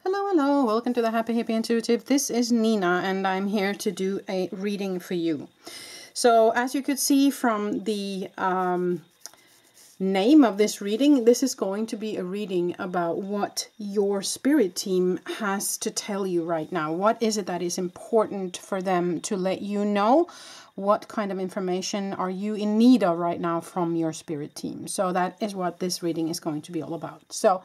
Hello, hello, welcome to the Happy Hippie Intuitive. This is Nina and I'm here to do a reading for you. So as you could see from the name of this reading, this is going to be a reading about what your spirit team has to tell you right now. What is it that is important for them to let you know? What kind of information are you in need of right now from your spirit team? So that is what this reading is going to be all about. So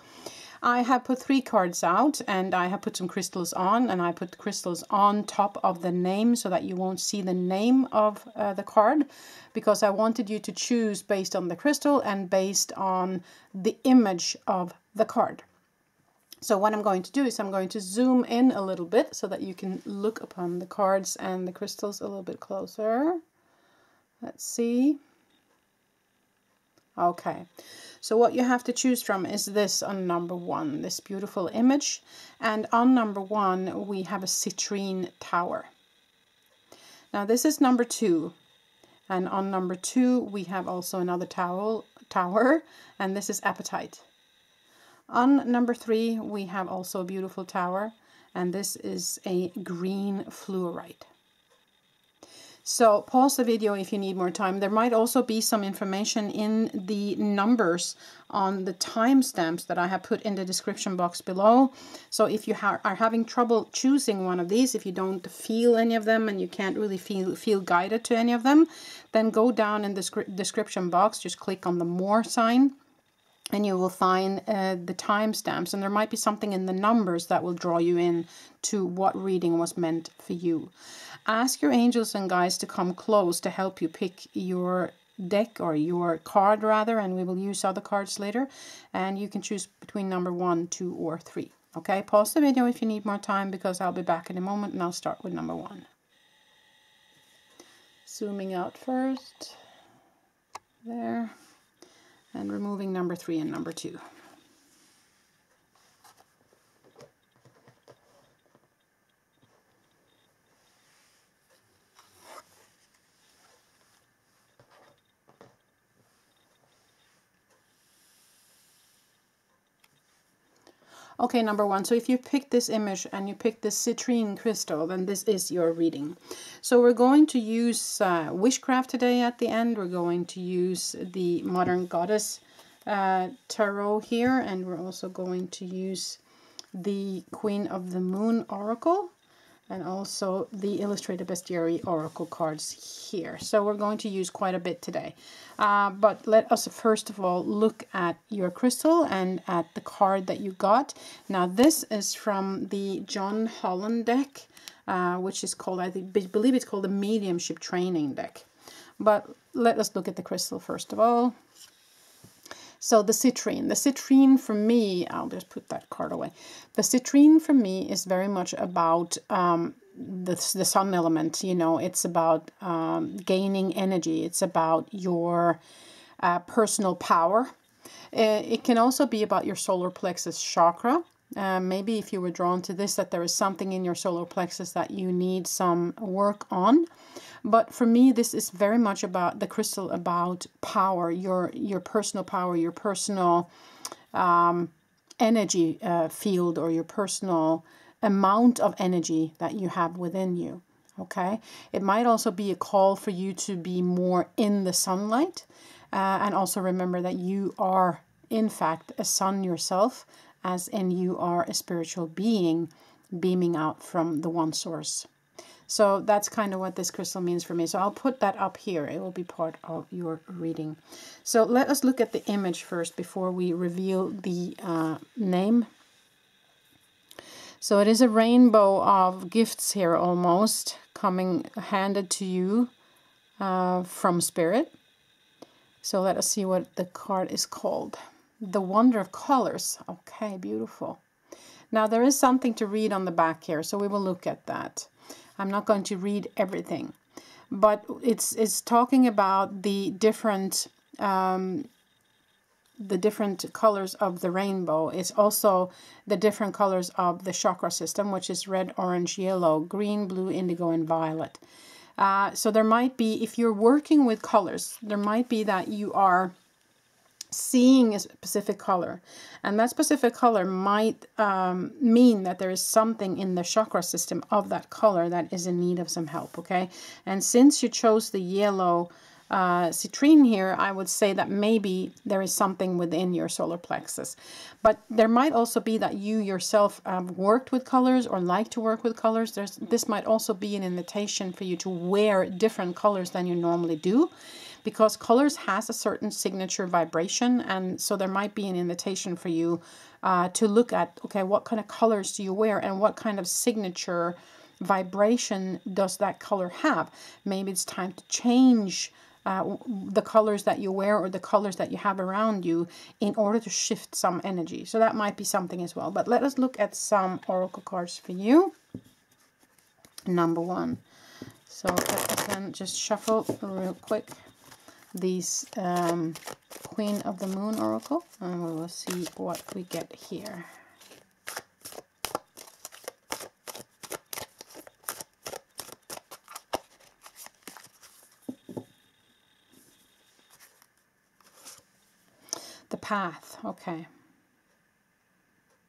I have put 3 cards out and I have put some crystals on, and I put the crystals on top of the name so that you won't see the name of the card, because I wanted you to choose based on the crystal and based on the image of the card. So what I'm going to do is I'm going to zoom in a little bit so that you can look upon the cards and the crystals a little bit closer. Let's see. Okay, so what you have to choose from is this on number 1, this beautiful image. And on number 1, we have a citrine tower. Now this is number 2. And on number 2, we have also another tower, and this is appetite. On number 3, we have also a beautiful tower, and this is a green fluorite. So pause the video if you need more time. There might also be some information in the numbers on the timestamps that I have put in the description box below. So if you are having trouble choosing one of these, if you don't feel any of them and you can't really feel guided to any of them, then go down in the description box, just click on the more sign, and you will find the timestamps, and there might be something in the numbers that will draw you in to what reading was meant for you. Ask your angels and guides to come close to help you pick your deck, or your card rather, and we will use other cards later, and you can choose between number 1, 2, or 3. Okay, pause the video if you need more time, because I'll be back in a moment, and I'll start with number 1. Zooming out first, there, and removing number 3 and number 2. Okay, number 1. So if you pick this image and you pick this citrine crystal, then this is your reading. So we're going to use witchcraft today at the end. We're going to use the Modern Goddess tarot here, and we're also going to use the Queen of the Moon oracle, and also the Illustrated Bestiary oracle cards here. So we're going to use quite a bit today. But let us first of all look at your crystal and at the card that you got. Now this is from the John Holland deck, which is called, I believe it's called the Mediumship Training deck. But let us look at the crystal first of all. So the citrine for me, I'll just put that card away. The citrine for me is very much about the sun element. You know, it's about gaining energy. It's about your personal power. It can also be about your solar plexus chakra. Maybe if you were drawn to this, that there is something in your solar plexus that you need some work on. But for me, this is very much about the crystal, about power, your personal power, your personal energy field, or your personal amount of energy that you have within you. Okay, it might also be a call for you to be more in the sunlight, and also remember that you are in fact a sun yourself, as in you are a spiritual being beaming out from the one source. So that's kind of what this crystal means for me. So I'll put that up here. It will be part of your reading. So let us look at the image first before we reveal the name. So it is a rainbow of gifts here, almost coming handed to you from Spirit. So let us see what the card is called. The Wonder of Colors. Okay, beautiful. Now there is something to read on the back here, so we will look at that. I'm not going to read everything, but it's talking about the different colors of the rainbow. It's also the different colors of the chakra system, which is red, orange, yellow, green, blue, indigo, and violet. So there might be, if you're working with colors, there might be that you are seeing a specific color, and that specific color might mean that there is something in the chakra system of that color that is in need of some help. Okay, and since you chose the yellow citrine here, I would say that maybe there is something within your solar plexus, but there might also be that you yourself worked with colors or like to work with colors. This might also be an invitation for you to wear different colors than you normally do, because colors has a certain signature vibration, and so there might be an invitation for you to look at, okay, what kind of colors do you wear and what kind of signature vibration does that color have? Maybe it's time to change the colors that you wear or the colors that you have around you in order to shift some energy. So that might be something as well. But let us look at some oracle cards for you. Number one. So let us then just shuffle real quick these Queen of the Moon oracle, and we will see what we get here. The path, okay.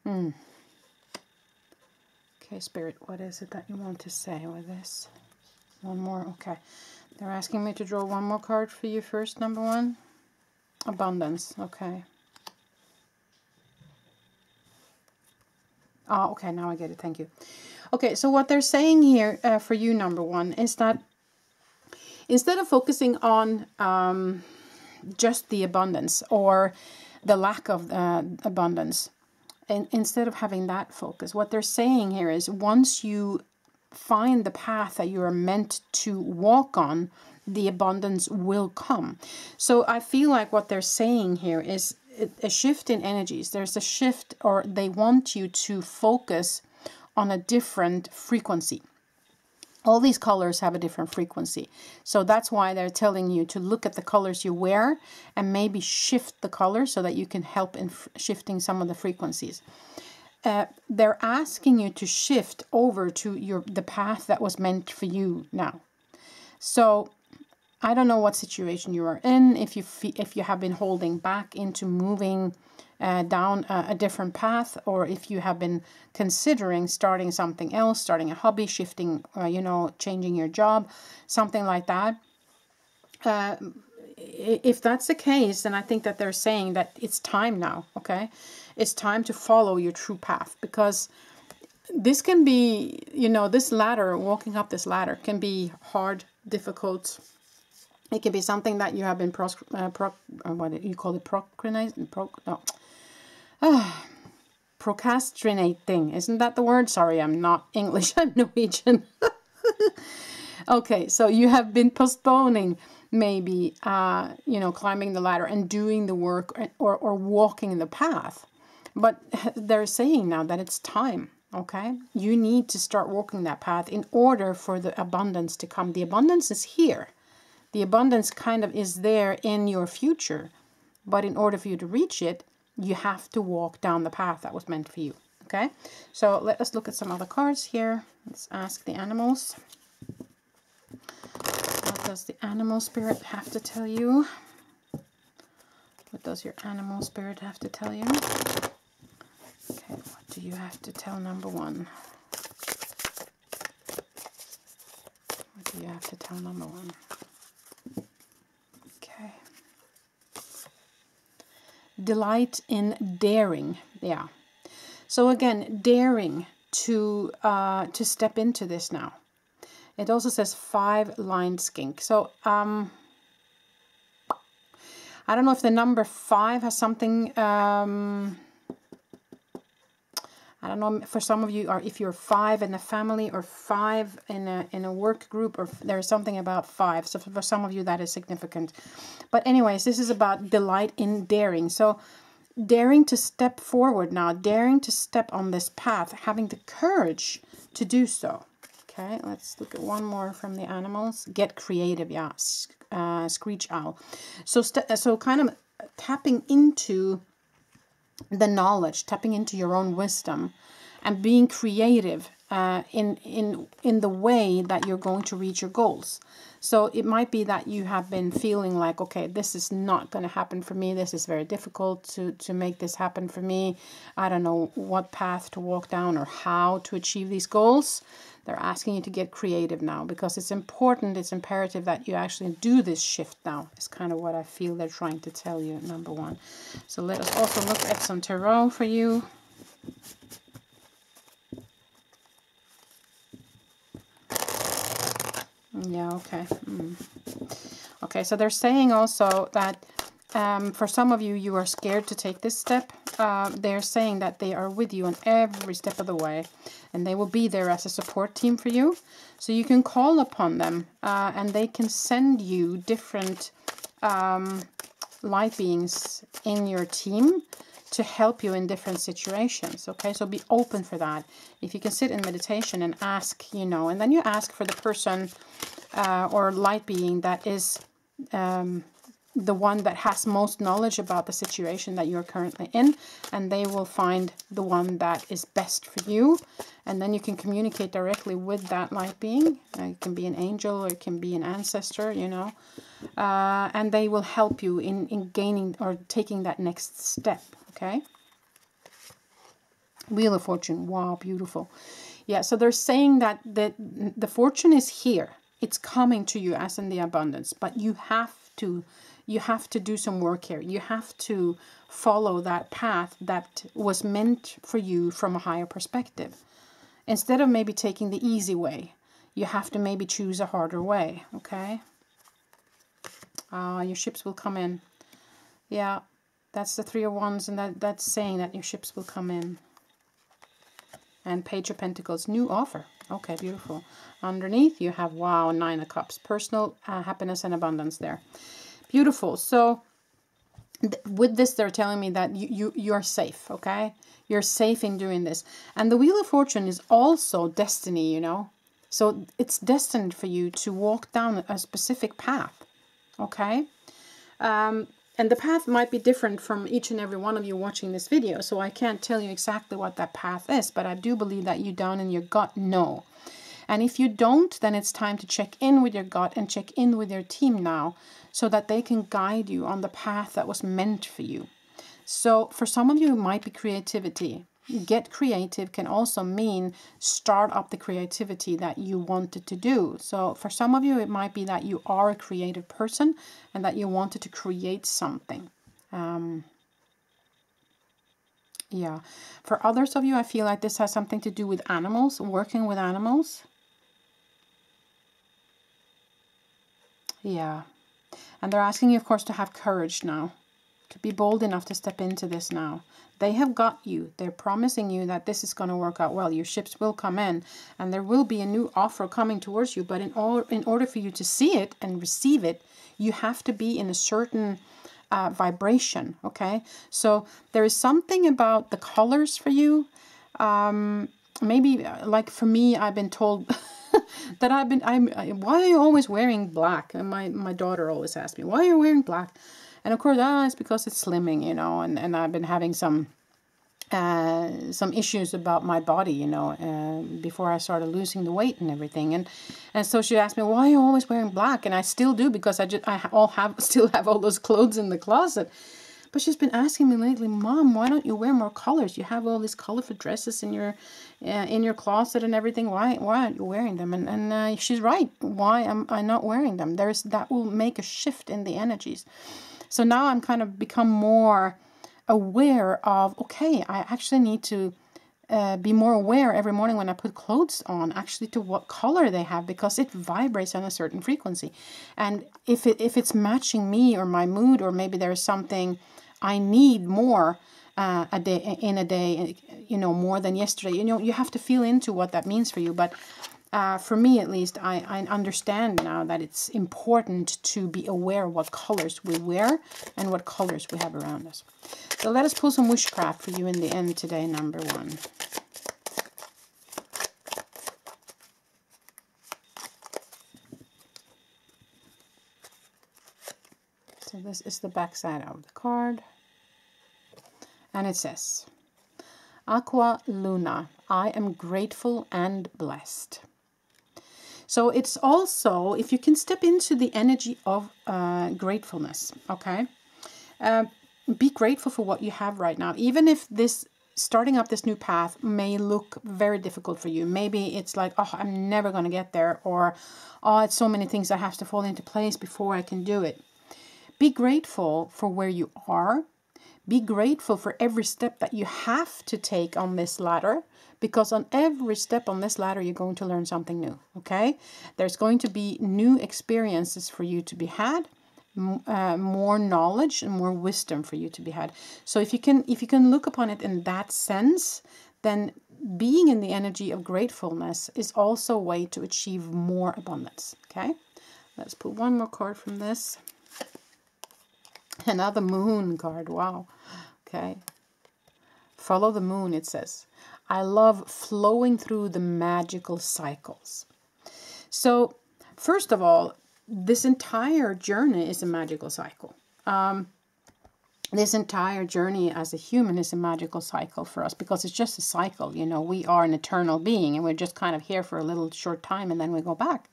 Okay, Spirit, what is it that you want to say with this? One more, okay. They're asking me to draw one more card for you first, number one. Abundance, okay. Oh, okay, now I get it, thank you. Okay, so what they're saying here for you, number one, is that instead of focusing on just the abundance or the lack of abundance, and instead of having that focus, what they're saying here is once you find the path that you are meant to walk on, the abundance will come. So I feel like what they're saying here is a shift in energies. There's a shift, or they want you to focus on a different frequency. All these colors have a different frequency. So that's why they're telling you to look at the colors you wear and maybe shift the color so that you can help in shifting some of the frequencies. They're asking you to shift over to the path that was meant for you now. So I don't know what situation you are in, if you have been holding back into moving down a different path, or if you have been considering starting something else, starting a hobby, shifting, changing your job, something like that. If that's the case, then I think that they're saying that it's time now, okay? It's time to follow your true path, because this can be, this ladder, walking up this ladder can be hard, difficult. It can be something that you have been what do you call it? Procrastinating. Isn't that the word? Sorry, I'm not English. I'm Norwegian. Okay, so you have been postponing maybe, climbing the ladder and doing the work or walking the path. But they're saying now that it's time, okay? You need to start walking that path in order for the abundance to come. The abundance is here. The abundance kind of is there in your future. But in order for you to reach it, you have to walk down the path that was meant for you, okay? So let us look at some other cards here. Let's ask the animals. What does the animal spirit have to tell you? What does your animal spirit have to tell you? Okay, what do you have to tell number one? What do you have to tell number one? Okay. Delight in daring. Yeah. So again, daring to step into this now. It also says 5-lined skink. So I don't know if the number 5 has something. I don't know for some of you, or if you're 5 in a family or 5 in a work group, or there's something about 5. So for some of you that is significant. But anyways, this is about delight in daring. So daring to step forward now, daring to step on this path, having the courage to do so. Okay, let's look at one more from the animals. Get creative, yeah. Screech owl. So kind of tapping into the knowledge, tapping into your own wisdom and being creative in the way that you're going to reach your goals. So it might be that you have been feeling like, okay, this is not going to happen for me. This is very difficult to make this happen for me. I don't know what path to walk down or how to achieve these goals. They're asking you to get creative now, because it's important, it's imperative that you actually do this shift now. It's kind of what I feel they're trying to tell you, number one. So let us also look at some tarot for you. Yeah, okay. Okay, so they're saying also that for some of you, you are scared to take this step. They're saying that they are with you on every step of the way, and they will be there as a support team for you. So you can call upon them, and they can send you different light beings in your team to help you in different situations. Okay, so be open for that. If you can sit in meditation and ask, you know, and then you ask for the person or light being that is the one that has most knowledge about the situation that you're currently in, and they will find the one that is best for you, and then you can communicate directly with that light being. It can be an angel or it can be an ancestor, you know, and they will help you in gaining or taking that next step. Okay, Wheel of Fortune. Wow, beautiful. Yeah, so they're saying that the fortune is here. It's coming to you as in the abundance, but you have to do some work here. You have to follow that path that was meant for you from a higher perspective. Instead of maybe taking the easy way, you have to maybe choose a harder way, okay? Your ships will come in. Yeah, that's the Three of Wands, and that's saying that your ships will come in. And Page of Pentacles, new offer. Okay, beautiful. Underneath you have, wow, Nine of Cups. Personal happiness and abundance there. Beautiful. So with this, they're telling me that you're safe, okay? You're safe in doing this. And the Wheel of Fortune is also destiny, you know? So it's destined for you to walk down a specific path, okay? And the path might be different from each and every one of you watching this video, so I can't tell you exactly what that path is, but I do believe that you down in your gut know. And if you don't, then it's time to check in with your gut and check in with your team now, so that they can guide you on the path that was meant for you. So for some of you, it might be creativity. Get creative can also mean start up the creativity that you wanted to do. So for some of you, it might be that you are a creative person and that you wanted to create something. Yeah. For others of you, I feel like this has something to do with animals, working with animals. Yeah. And they're asking you, of course, to have courage now, to be bold enough to step into this now. They have got you. They're promising you that this is going to work out well. Your ships will come in, and there will be a new offer coming towards you. But in order for you to see it and receive it, you have to be in a certain vibration, okay? So there is something about the colors for you. Maybe, like for me, I've been told... that why are you always wearing black? And my daughter always asks me, why are you wearing black? And of course, it's because it's slimming, you know, and I've been having some issues about my body, you know, before I started losing the weight and everything. And so she asked me, why are you always wearing black? And I still do, because I still have all those clothes in the closet. But she's been asking me lately, Mom, why don't you wear more colors? You have all these colorful dresses in your closet and everything. Why aren't you wearing them? And she's right. Why am I not wearing them? That will make a shift in the energies. So now I'm kind of become more aware of, okay, I actually need to be more aware every morning when I put clothes on, actually to what color they have, because it vibrates on a certain frequency. And if it's matching me or my mood, or maybe there's something I need more a day, you know, more than yesterday, you know, you have to feel into what that means for you. But for me, at least, I understand now that it's important to be aware of what colors we wear and what colors we have around us. So let us pull some witchcraft for you in the end today, number one. So this is the back side of the card. And it says, Aqua Luna. I am grateful and blessed. So it's also, if you can step into the energy of gratefulness, okay? Be grateful for what you have right now. Even if this starting up this new path may look very difficult for you. Maybe it's like, oh, I'm never going to get there. Or, oh, it's so many things that have to fall into place before I can do it. Be grateful for where you are. Be grateful for every step that you have to take on this ladder. Because on every step on this ladder, you're going to learn something new. Okay? There's going to be new experiences for you to be had. More knowledge and more wisdom for you to be had. So if you can look upon it in that sense, then being in the energy of gratefulness is also a way to achieve more abundance. Okay, let's put one more card from this. Another moon card. Wow. Okay, follow the moon, it says. I love flowing through the magical cycles. So first of all, this entire journey is a magical cycle. This entire journey as a human is a magical cycle for us because it's just a cycle. You know, we are an eternal being and we're just kind of here for a little short time and then we go back.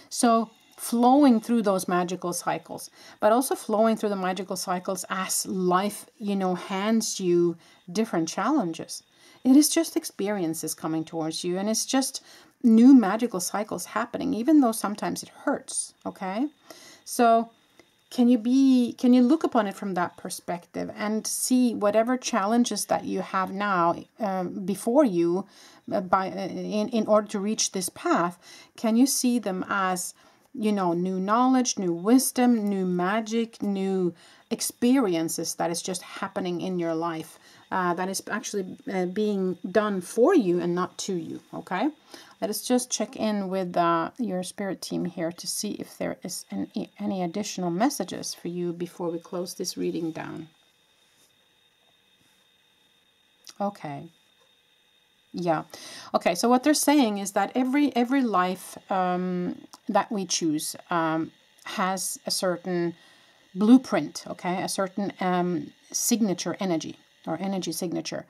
So flowing through those magical cycles, but also flowing through the magical cycles as life, you know, hands you different challenges. It is just experiences coming towards you, and it's just new magical cycles happening, even though sometimes it hurts. Okay, so can you look upon it from that perspective and see whatever challenges that you have now before you in order to reach this path? Can you see them as, you know, new knowledge, new wisdom, new magic, new experiences that is just happening in your life, that is actually being done for you and not to you. Okay, let us just check in with your spirit team here to see if there is any additional messages for you before we close this reading down. Okay. Yeah. Okay, so what they're saying is that every life that we choose has a certain blueprint, okay, a certain signature energy or energy signature.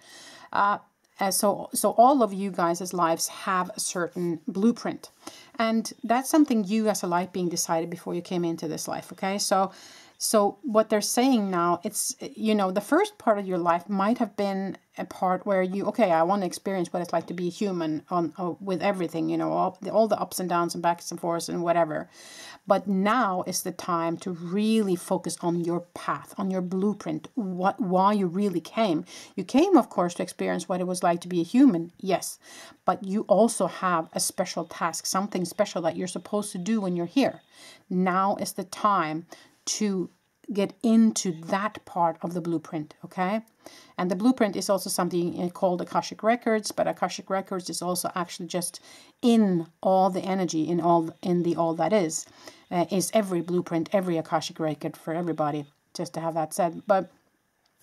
So all of you guys' lives have a certain blueprint, and that's something you as a light being decided before you came into this life. Okay, so what they're saying now, it's, you know, the first part of your life might have been a part where you, okay, I want to experience what it's like to be human with everything, you know, all the ups and downs and backs and forths and whatever. But now is the time to really focus on your path, on your blueprint, why you really came. You came, of course, to experience what it was like to be a human, yes. But you also have a special task, something special that you're supposed to do when you're here. Now is the time to get into that part of the blueprint, okay? And the blueprint is also something called Akashic Records, but Akashic Records is also actually just in all the energy, in the all that is every blueprint, every Akashic Record for everybody, just to have that said. But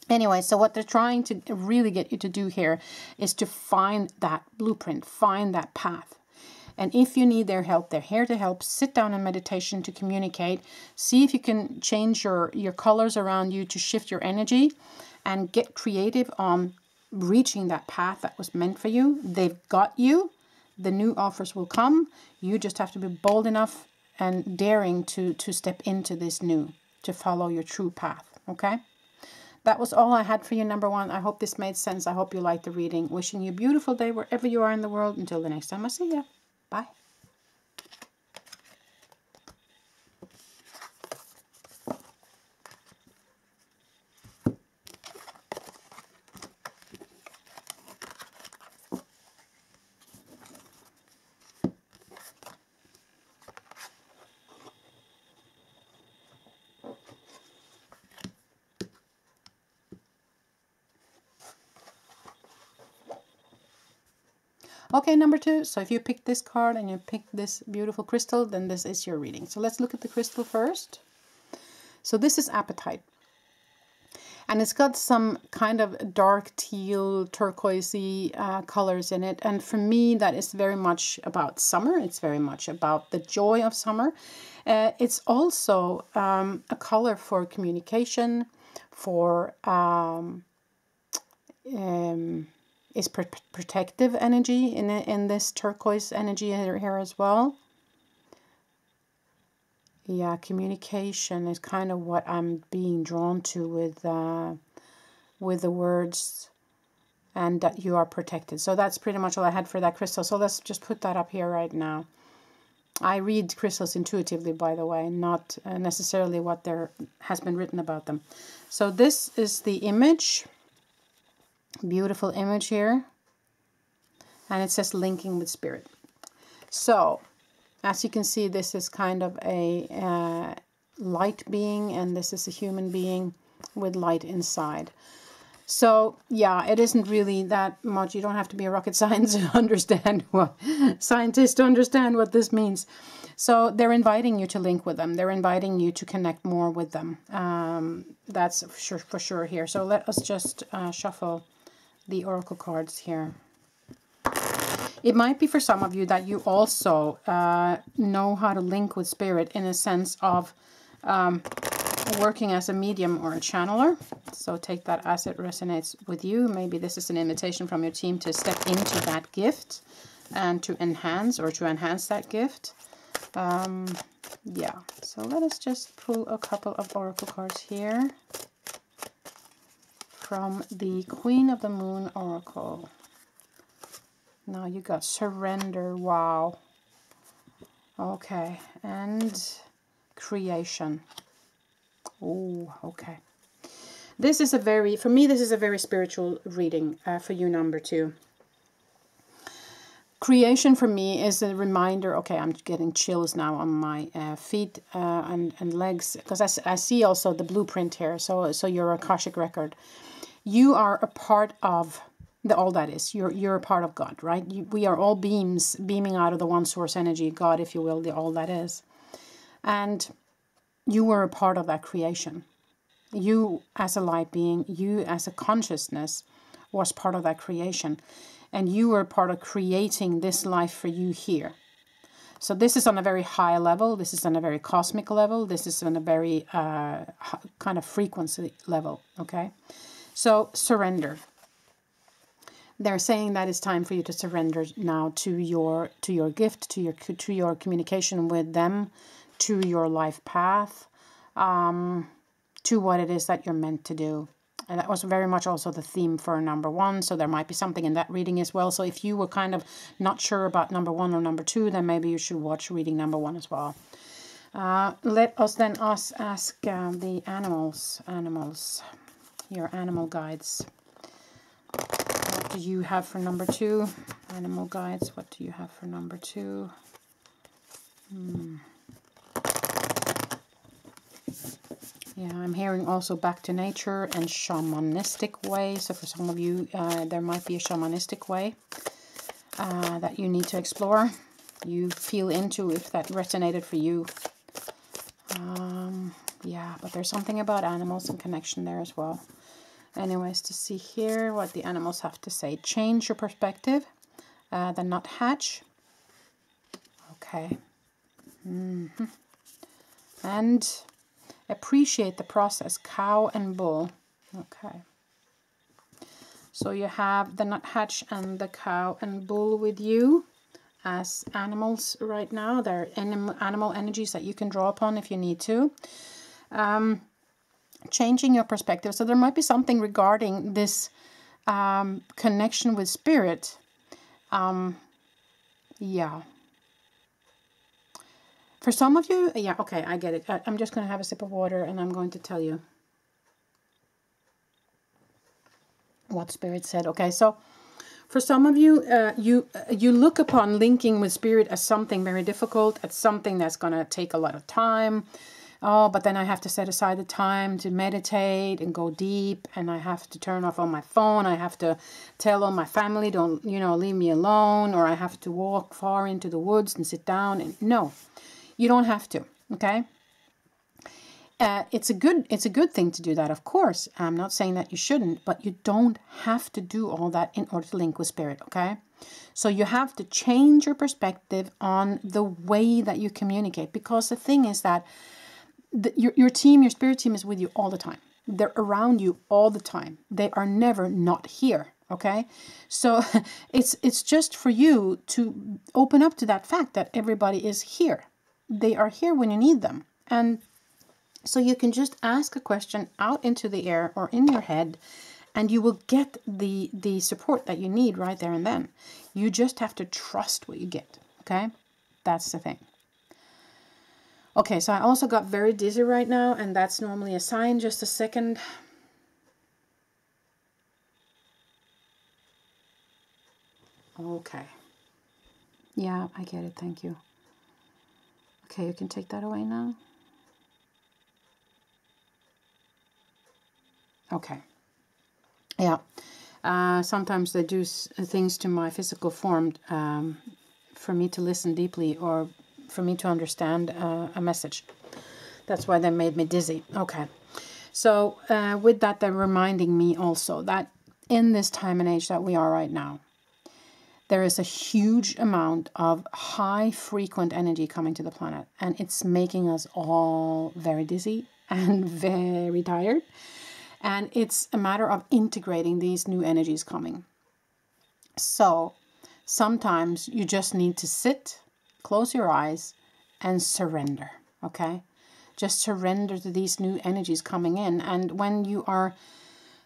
anyway, so what they're trying to really get you to do here is to find that blueprint, find that path. And if you need their help, they're here to help. Sit down in meditation to communicate. See if you can change your colors around you to shift your energy and get creative on reaching that path that was meant for you. They've got you. The new offers will come. You just have to be bold enough and daring to step into this new, to follow your true path. Okay? That was all I had for you, number one. I hope this made sense. I hope you liked the reading. Wishing you a beautiful day wherever you are in the world. Until the next time I see you. Bye. Okay, number two. So if you pick this card and you pick this beautiful crystal, then this is your reading. So let's look at the crystal first. So this is Appetite. And it's got some kind of dark teal, turquoisey colors in it. And for me, that is very much about summer. It's very much about the joy of summer. It's also a color for communication, for... is protective energy in this turquoise energy here as well. Yeah, communication is kind of what I'm being drawn to with the words, and that you are protected. So that's pretty much all I had for that crystal. So let's just put that up here right now. I read crystals intuitively, by the way, not necessarily what there has been written about them. So this is the image. Beautiful image here. And it says linking with spirit. So, as you can see, this is kind of a light being, and this is a human being with light inside. So, yeah, it isn't really that much. You don't have to be a rocket scientist to understand what this means. So they're inviting you to link with them. They're inviting you to connect more with them. That's for sure here. So let us just shuffle the oracle cards here. It might be for some of you that you also know how to link with spirit in a sense of working as a medium or a channeler. So take that as it resonates with you. Maybe this is an invitation from your team to step into that gift and to enhance that gift. Yeah, so let us just pull a couple of oracle cards here from the Queen of the Moon Oracle. Now you got surrender. Wow. Okay, and creation. Oh, okay. This is for me, this is a very spiritual reading for you, number 2. Creation for me is a reminder. Okay, I'm getting chills now on my feet and legs, because I see also the blueprint here. So your Akashic record. You are a part of all that is. You're a part of God, right? We are all beams beaming out of the one source energy, God, if you will, the all that is. And you were a part of that creation. You as a light being, you as a consciousness was part of that creation. And you were part of creating this life for you here. So this is on a very high level. This is on a very cosmic level. This is on a very kind of frequency level, okay? So surrender. They're saying that it's time for you to surrender now to your gift, to your communication with them, to your life path, to what it is that you're meant to do. And that was very much also the theme for number 1. So there might be something in that reading as well. So if you were kind of not sure about number 1 or number 2, then maybe you should watch reading number 1 as well. Let us then ask the animals, your animal guides. What do you have for number 2? Animal guides, what do you have for number 2? Yeah, I'm hearing also back to nature and shamanistic way. So for some of you, there might be a shamanistic way that you need to explore. You feel into if that resonated for you. Yeah, but there's something about animals and connection there as well. Anyways, to see here what the animals have to say. Change your perspective. The nuthatch. Okay. And appreciate the process. Cow and bull. Okay. So you have the nuthatch and the cow and bull with you as animals right now. They're animal energies that you can draw upon if you need to. Changing your perspective. So there might be something regarding this connection with spirit. Yeah. For some of you, yeah, okay, I get it. I'm just going to have a sip of water and I'm going to tell you what spirit said. Okay, so for some of you, you look upon linking with spirit as something very difficult, as something that's going to take a lot of time. Oh, but then I have to set aside the time to meditate and go deep, and I have to turn off on my phone. I have to tell all my family, don't, leave me alone, or I have to walk far into the woods and sit down. And no, you don't have to. Okay. It's a good thing to do that, of course. I'm not saying that you shouldn't, but you don't have to do all that in order to link with spirit. Okay. So you have to change your perspective on the way that you communicate, because the thing is that your team, your spirit team is with you all the time. They're around you all the time. They are never not here. Okay, so it's just for you to open up to that fact that everybody is here. They are here when you need them. And so you can just ask a question out into the air or in your head, and you will get the support that you need right there and then. You just have to trust what you get. Okay, that's the thing. Okay, so I also got very dizzy right now, and that's normally a sign. Just a second. Okay. Yeah, I get it. Thank you. Okay, you can take that away now. Okay. Yeah. Sometimes they do things to my physical form for me to listen deeply or for me to understand a message. That's why they made me dizzy. Okay. So with that, they're reminding me also that in this time and age that we are right now, there is a huge amount of high frequent energy coming to the planet, and it's making us all very dizzy and very tired. And it's a matter of integrating these new energies coming. So sometimes you just need to sit, close your eyes, and surrender. Okay? Just surrender to these new energies coming in. And when you are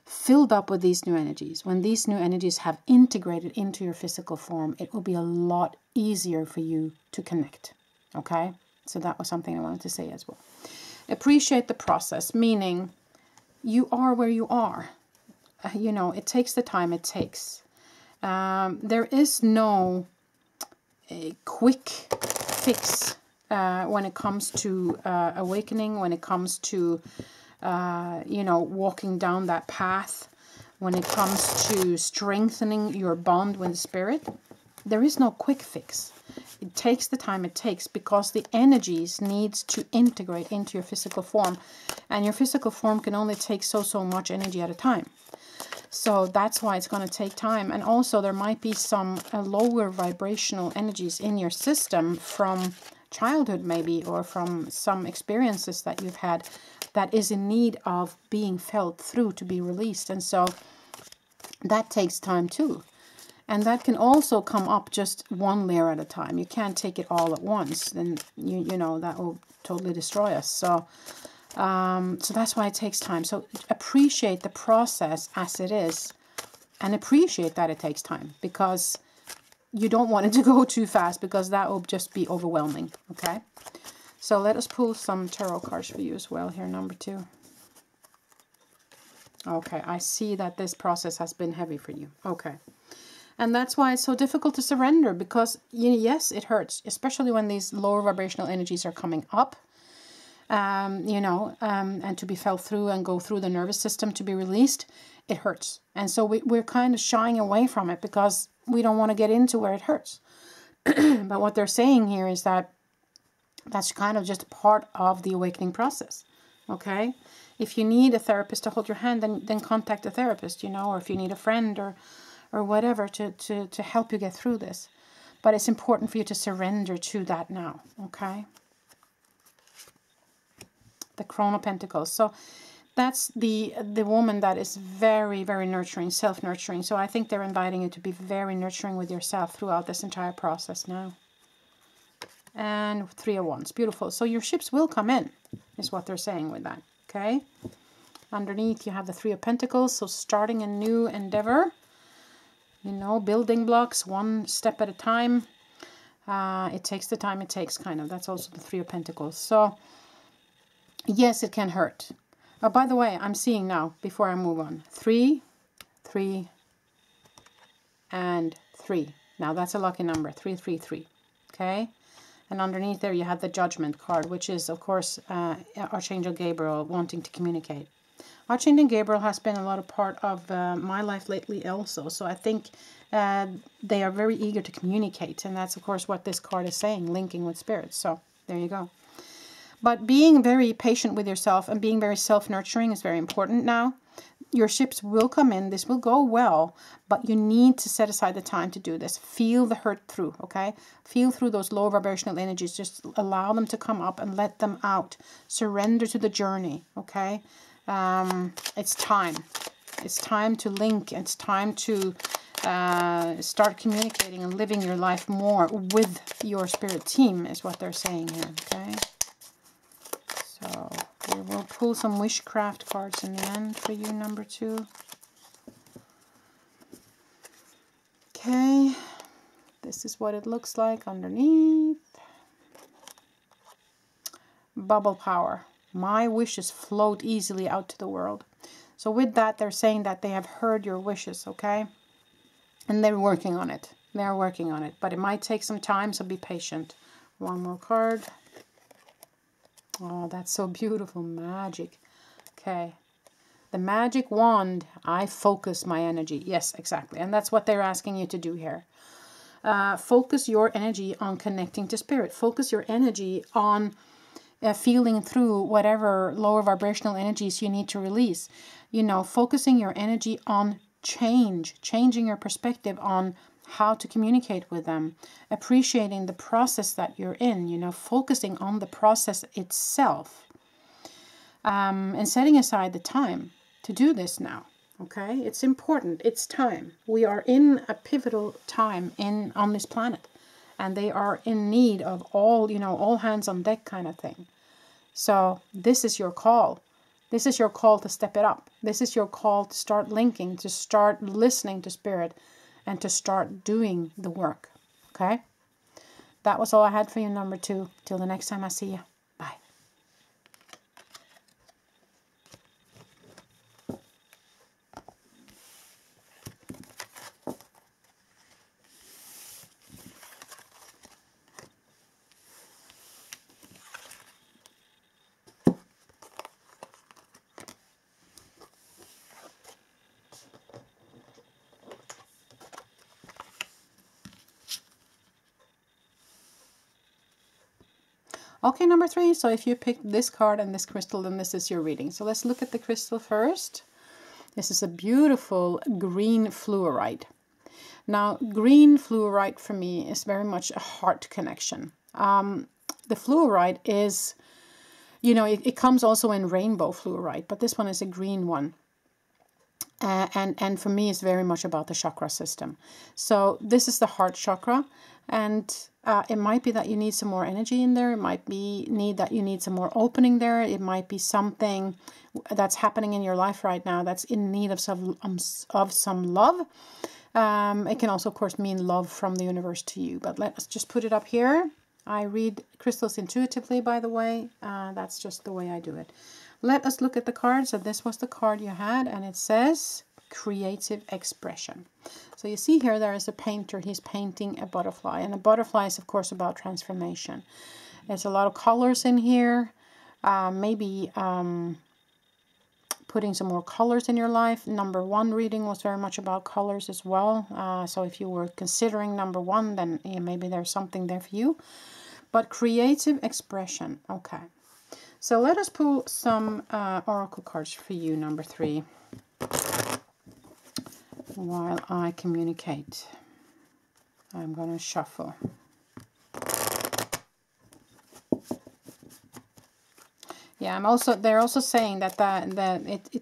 filled up with these new energies, when these new energies have integrated into your physical form, it will be a lot easier for you to connect. Okay? So that was something I wanted to say as well. Appreciate the process, meaning you are where you are. You know, it takes the time it takes. There is no quick fix when it comes to awakening, when it comes to you know, walking down that path, when it comes to strengthening your bond with the spirit. There is no quick fix. It takes the time it takes because the energies needs to integrate into your physical form, and your physical form can only take so much energy at a time. So that's why it's going to take time. And also there might be some lower vibrational energies in your system from childhood maybe, or from some experiences that you've had that is in need of being felt through to be released. And so that takes time too. And that can also come up just one layer at a time. You can't take it all at once. Then, you know, that will totally destroy us. So so that's why it takes time. So appreciate the process as it is. And appreciate that it takes time. Because you don't want it to go too fast. Because that will just be overwhelming. Okay? So let us pull some tarot cards for you as well here, number 2. Okay, I see that this process has been heavy for you. Okay. And that's why it's so difficult to surrender, because yes, it hurts, especially when these lower vibrational energies are coming up, you know, and to be felt through and go through the nervous system to be released, it hurts. And so we're kind of shying away from it because we don't want to get into where it hurts. But what they're saying here is that that's kind of just part of the awakening process. Okay? If you need a therapist to hold your hand, then contact a therapist, you know, or if you need a friend or whatever to help you get through this. But it's important for you to surrender to that now, okay? The Crown of Pentacles. So that's the woman that is very, very nurturing, self-nurturing. So I think they're inviting you to be very nurturing with yourself throughout this entire process now. And 3 of Wands. Beautiful. So your ships will come in, is what they're saying with that, okay? Underneath you have the 3 of Pentacles. So starting a new endeavor. You know, building blocks, one step at a time. It takes the time it takes, kind of. That's also the 3 of Pentacles. So, yes, it can hurt. By the way, I'm seeing now, before I move on, 3, 3, and 3. Now, that's a lucky number, 3, 3, 3. Okay? And underneath there, you have the Judgment card, which is, of course, Archangel Gabriel wanting to communicate. Archangel Gabriel has been a lot of part of my life lately also. So I think they are very eager to communicate. And that's, of course, what this card is saying, linking with spirits. So there you go. But being very patient with yourself and being very self-nurturing is very important now. Your ships will come in. This will go well. But you need to set aside the time to do this. Feel the hurt through, okay? Feel through those low vibrational energies. Just allow them to come up and let them out. Surrender to the journey, okay? It's time. It's time to link. It's time to start communicating and living your life more with your spirit team, is what they're saying here, okay? So we will pull some wishcraft cards in the end for you, number 2. Okay, this is what it looks like underneath. Bubble power. My wishes float easily out to the world. So with that, they're saying that they have heard your wishes, okay? And they're working on it. They're working on it. But it might take some time, so be patient. One more card. Oh, that's so beautiful. Magic. Okay. The magic wand. I focus my energy. Yes, exactly. And that's what they're asking you to do here. Focus your energy on connecting to spirit. Focus your energy on feeling through whatever lower vibrational energies you need to release. You know, focusing your energy on changing your perspective on how to communicate with them, appreciating the process that you're in, you know, focusing on the process itself, and setting aside the time to do this now. Okay, it's important. It's time. We are in a pivotal time on this planet, and they are in need of all, you know, all hands on deck kind of thing. So this is your call. This is your call to step it up. This is your call to start linking, to start listening to spirit, and to start doing the work. Okay? That was all I had for you, number 2. Till the next time I see you. Bye. Okay, number 3. So if you picked this card and this crystal, then this is your reading. So let's look at the crystal first. This is a beautiful green fluorite. Now, green fluorite for me is very much a heart connection. The fluorite is, you know, it comes also in rainbow fluorite, but this one is a green one. And for me, it's very much about the chakra system. So this is the heart chakra, and it might be that you need some more energy in there. It might be that you need some more opening there. It might be something that's happening in your life right now that's in need of some love. It can also, of course, mean love from the universe to you. But let's just put it up here. I read crystals intuitively, by the way. That's just the way I do it. Let us look at the cards. So this was the card you had, and it says creative expression. So you see here there is a painter. He's painting a butterfly, and a butterfly is, of course, about transformation. There's a lot of colors in here. Maybe putting some more colors in your life. Number 1 reading was very much about colors as well. So if you were considering number 1, then maybe there's something there for you. But creative expression. Okay. So let us pull some oracle cards for you, number 3, while I communicate. I'm going to shuffle. Yeah, they're also saying that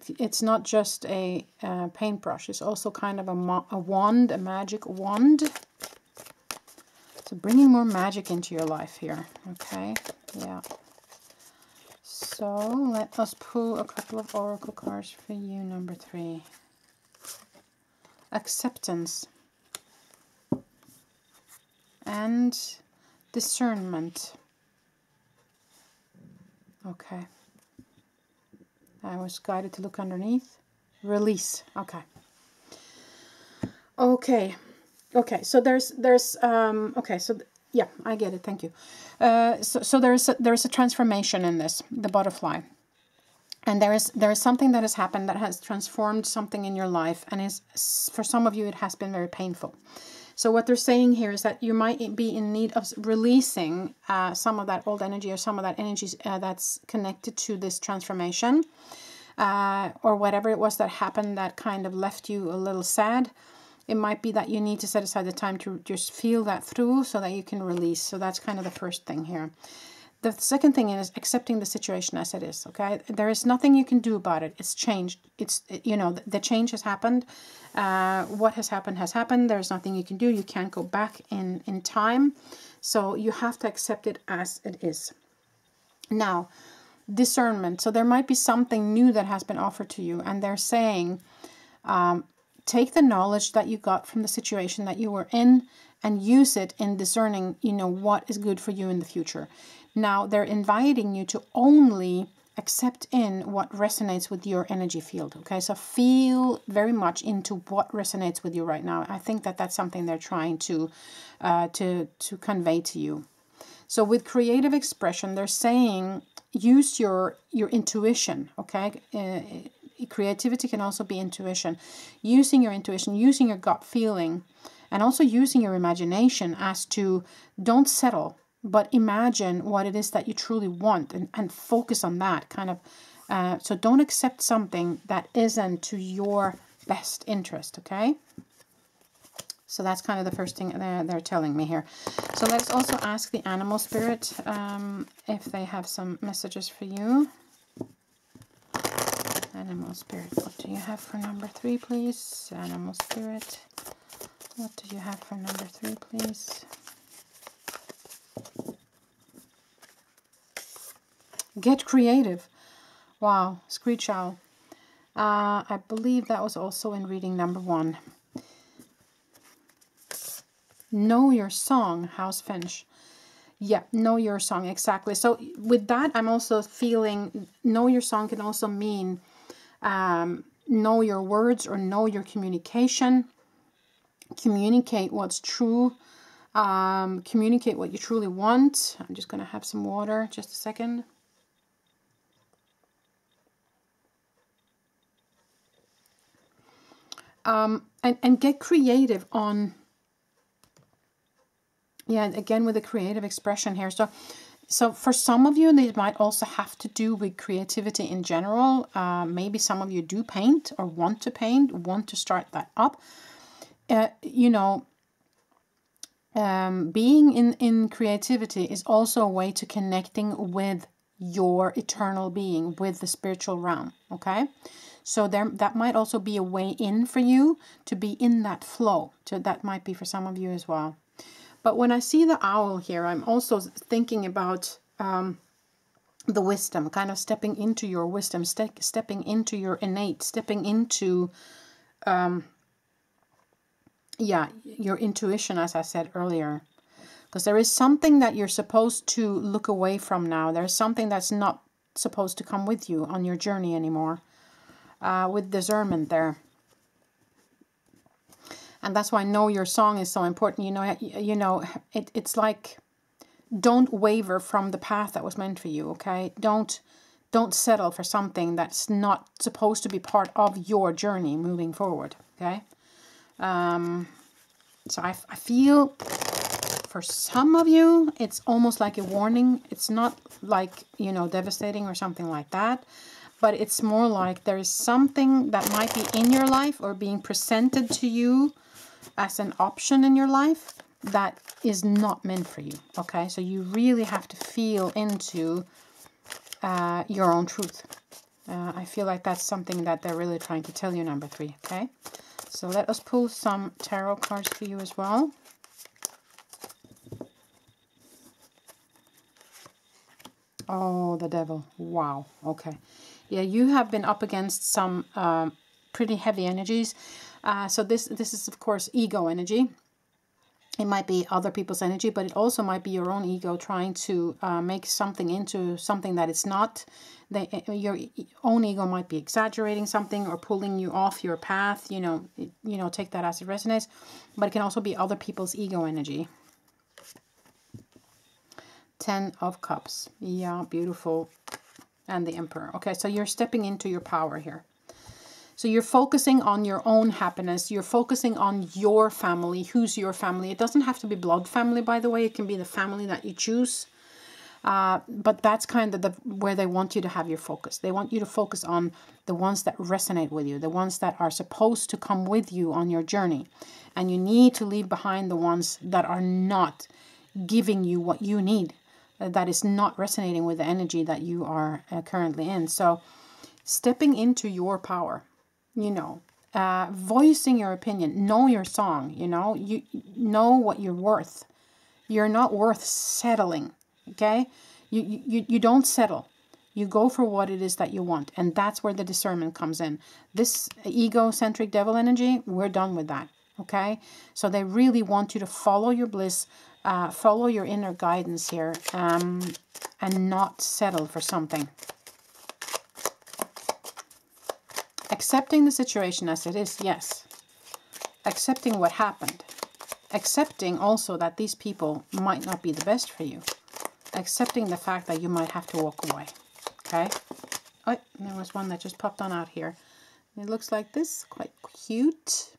it's not just a paintbrush. It's also kind of a wand, a magic wand. So bringing more magic into your life here. Okay, yeah. So let us pull a couple of oracle cards for you, number 3. Acceptance and discernment. Okay. I was guided to look underneath. Release. Okay. Okay. Okay. So there's okay. So yeah, I get it. Thank you. So there's a transformation in this, the butterfly, and there is something that has happened that has transformed something in your life, and is, for some of you, it has been very painful. So what they're saying here is that you might be in need of releasing some of that old energy, or some of that energy that's connected to this transformation, or whatever it was that happened that kind of left you a little sad. It might be that you need to set aside the time to just feel that through so that you can release. So that's kind of the first thing here. The second thing is accepting the situation as it is, okay? There is nothing you can do about it. It's changed. You know, the change has happened. What has happened has happened. There's nothing you can do. You can't go back in time. So you have to accept it as it is. Now, discernment. So there might be something new that has been offered to you, and they're saying, take the knowledge that you got from the situation that you were in and use it in discerning, you know, what is good for you in the future. Now, they're inviting you to only accept in what resonates with your energy field. Okay, so feel very much into what resonates with you right now. I think that that's something they're trying to convey to you. So with creative expression, they're saying use your intuition. Okay, creativity can also be intuition. Using your intuition, using your gut feeling, and also using your imagination as to don't settle, but imagine what it is that you truly want and focus on that kind of. So don't accept something that isn't to your best interest, okay? So that's kind of the first thing they're telling me here. So let's also ask the animal spirit if they have some messages for you. Animal spirit, what do you have for number 3, please? Animal spirit, what do you have for number 3, please? Get creative. Wow, screech owl. I believe that was also in reading number 1. Know your song, House Finch. Yeah, know your song, exactly. So with that, I'm also feeling know your song can also mean know your words or know your communication. Communicate what's true. Communicate what you truly want. I'm just going to have some water, just a second. And get creative on, yeah, again with the creative expression here. So for some of you, this might also have to do with creativity in general. Maybe some of you do paint or want to paint, want to start that up. You know, being in creativity is also a way to connecting with your eternal being, with the spiritual realm, okay? So that might also be a way in for you to be in that flow. So that might be for some of you as well. But when I see the owl here, I'm also thinking about the wisdom, kind of stepping into your wisdom, stepping into your innate, stepping into, your intuition, as I said earlier. Because there is something that you're supposed to look away from now. There's something that's not supposed to come with you on your journey anymore. With discernment there. And that's why know your song is so important. You know, it's like, don't waver from the path that was meant for you, okay? Don't settle for something that's not supposed to be part of your journey moving forward, okay? So I feel for some of you, it's almost like a warning. It's not like, you know, devastating or something like that. But it's more like there is something that might be in your life or being presented to you as an option in your life that is not meant for you, okay? So you really have to feel into your own truth. I feel like that's something that they're really trying to tell you, number 3, okay? So let us pull some tarot cards for you as well. Oh, the devil. Wow, okay. Yeah, you have been up against some pretty heavy energies. So this is, of course, ego energy. It might be other people's energy, but it also might be your own ego trying to make something into something that it's not. Your own ego might be exaggerating something or pulling you off your path. You know, take that as it resonates. But it can also be other people's ego energy. 10 of Cups. Yeah, beautiful. And the Emperor. Okay, so you're stepping into your power here. So you're focusing on your own happiness. You're focusing on your family. Who's your family? It doesn't have to be blood family, by the way. It can be the family that you choose. But that's kind of where they want you to have your focus. They want you to focus on the ones that resonate with you, the ones that are supposed to come with you on your journey. And you need to leave behind the ones that are not giving you what you need. that is not resonating with the energy that you are currently in. So stepping into your power, you know, voicing your opinion, know your song, you know what you're worth. You're not worth settling, okay? You don't settle. You go for what it is that you want. And that's where the discernment comes in. This egocentric devil energy, we're done with that, okay? So they really want you to follow your bliss, follow your inner guidance here, and not settle for something. Accepting the situation as it is, yes. Accepting what happened. Accepting also that these people might not be the best for you. Accepting the fact that you might have to walk away. Okay. Oh, there was one that just popped on out here. It looks like this. Quite cute.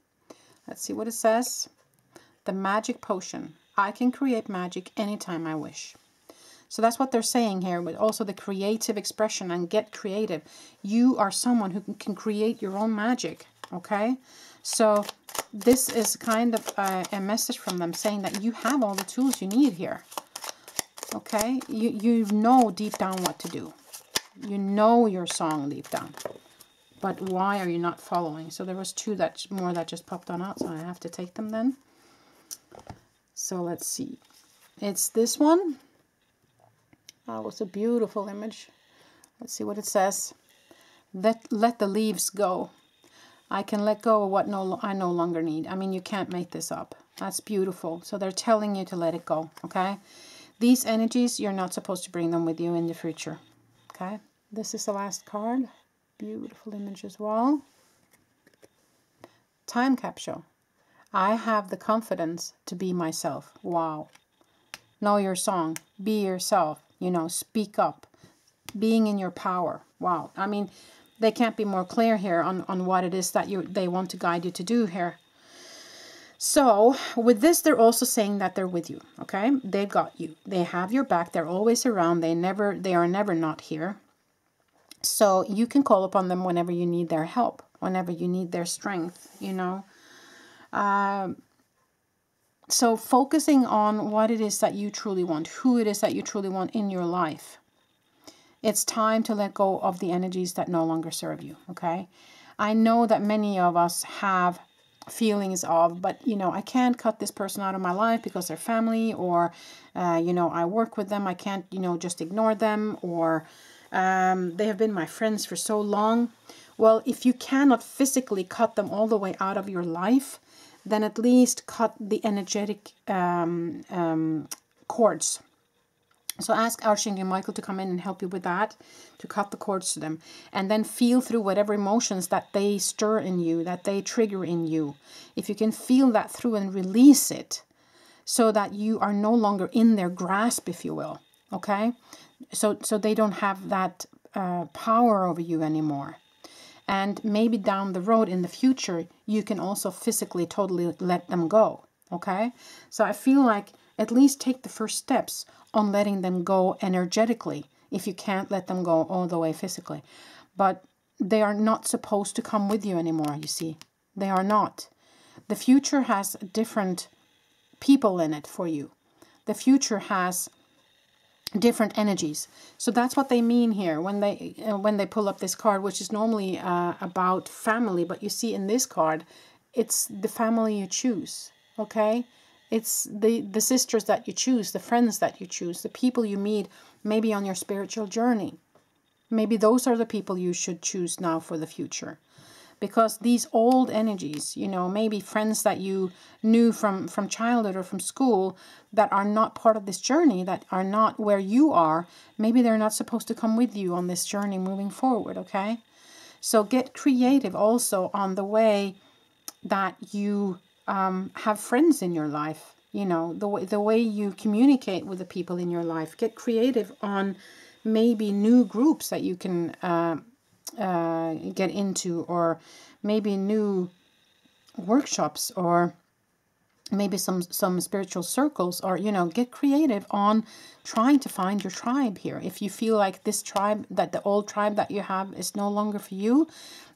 Let's see what it says. The magic potion. I can create magic anytime I wish. So that's what they're saying here, but also the creative expression and get creative. You are someone who can create your own magic. Okay. So this is kind of a message from them saying that you have all the tools you need here. Okay. You know deep down what to do. You know your song deep down, but why are you not following? So there was two more that just popped on out, so I have to take them then. So let's see. It's this one. Oh, it's a beautiful image. Let's see what it says. Let the leaves go. I can let go of what I no longer need. I mean, you can't make this up. That's beautiful. So they're telling you to let it go, okay? These energies, you're not supposed to bring them with you in the future. Okay, this is the last card. Beautiful image as well. Time capsule. I have the confidence to be myself. Wow. Know your song. Be yourself. You know, speak up. Being in your power. Wow. I mean, they can't be more clear here on what it is that they want to guide you to do here. So with this, they're also saying that they're with you, okay? They've got you. They have your back. They're always around. They are never not here. So you can call upon them whenever you need their help, whenever you need their strength, you know. So focusing on what it is that you truly want, who it is that you truly want in your life. It's time to let go of the energies that no longer serve you, okay? I know that many of us have feelings of, but you know, I can't cut this person out of my life because they're family, or you know, I work with them, I can't, you know, just ignore them, or they have been my friends for so long. Well, if you cannot physically cut them all the way out of your life, then at least cut the energetic cords. So ask Archangel Michael to come in and help you with that, to cut the cords to them. And then feel through whatever emotions that they stir in you, that they trigger in you. If you can feel that through and release it, so that you are no longer in their grasp, if you will. Okay? So they don't have that power over you anymore. And maybe down the road in the future, you can also physically totally let them go. Okay? So I feel like at least take the first steps on letting them go energetically, if you can't let them go all the way physically. But they are not supposed to come with you anymore, you see. They are not. The future has different people in it for you. The future has different energies. So that's what they mean here when they pull up this card, which is normally about family. But you see in this card, it's the family you choose, okay? It's the sisters that you choose, the friends that you choose, the people you meet maybe on your spiritual journey. Maybe those are the people you should choose now for the future. Because these old energies, you know, maybe friends that you knew from childhood or from school that are not part of this journey, that are not where you are, maybe they're not supposed to come with you on this journey moving forward, okay? So get creative also on the way that you have friends in your life, you know, the way you communicate with the people in your life. Get creative on maybe new groups that you can get into, or maybe new workshops, or maybe some spiritual circles, or, you know, get creative on trying to find your tribe here. If you feel like this tribe, that the old tribe that you have is no longer for you,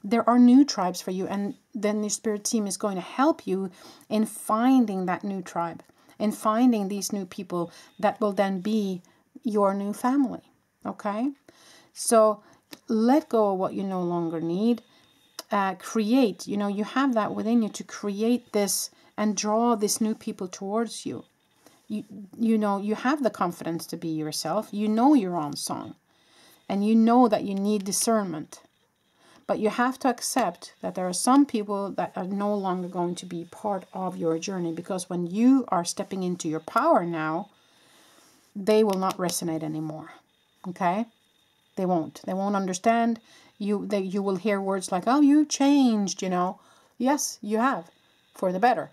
there are new tribes for you, and then your spirit team is going to help you in finding that new tribe, and finding these new people that will then be, your new family. Okay? So let go of what you no longer need. Create, you know, you have that within you to create this and draw these new people towards you. You know, you have the confidence to be yourself. You know your own song. And you know that you need discernment. But you have to accept that there are some people that are no longer going to be part of your journey, because when you are stepping into your power now, they will not resonate anymore. Okay? They won't. They won't understand. You will hear words like, oh, you changed, you know. Yes, you have. For the better.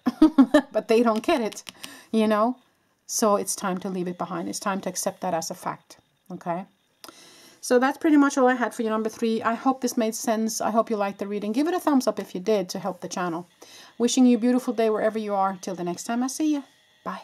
But they don't get it, you know. So it's time to leave it behind. It's time to accept that as a fact. Okay? So that's pretty much all I had for you, number 3. I hope this made sense. I hope you liked the reading. Give it a thumbs up if you did, to help the channel. Wishing you a beautiful day wherever you are. Till the next time I see you. Bye.